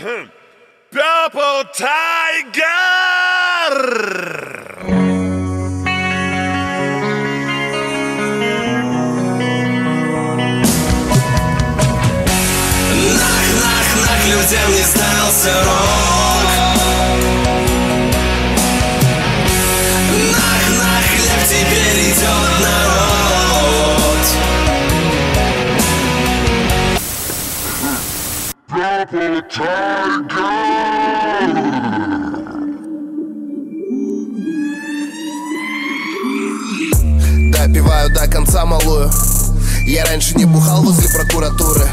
Purple Tiger! Нах, людям не сдался рок. Нах, хлеб теперь идет народ. Purple Tiger! Допиваю до конца малую. Я раньше не бухал возле прокуратуры.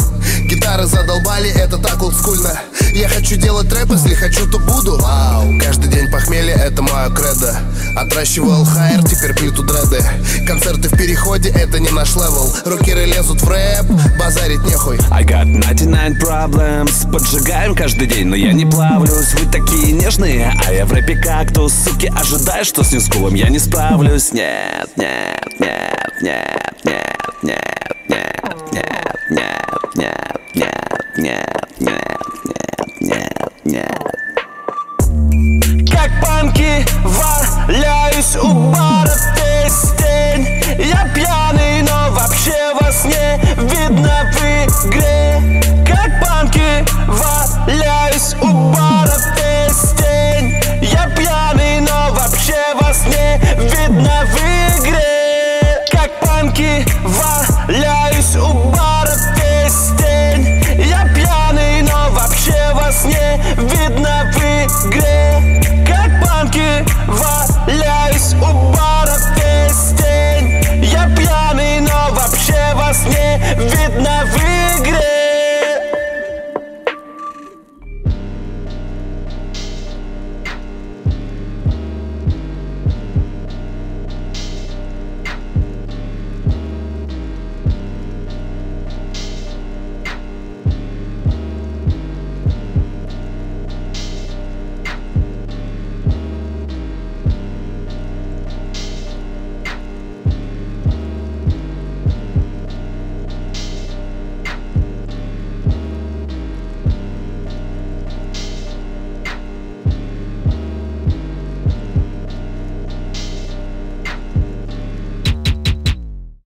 Гитары задолбали, это так олдскульно. Я хочу делать рэп, если хочу, то буду. Вау, каждый день похмелье, это мое кредо. Отращивал хайр, теперь плету дреды. Концерты в переходе, это не наш левел. Рокеры лезут в рэп, базарить нехуй. I got 99 problems. Поджигаем каждый день, но я не плавлюсь. Вы такие нежные, а я в рэпе кактус. Суки, ожидай, что с Нискулом я не справлюсь. Нет, нет, нет, нет, нет, нет, нет, нет, нет, нет, нет, нет, нет, нет, нет. Как панки валяюсь у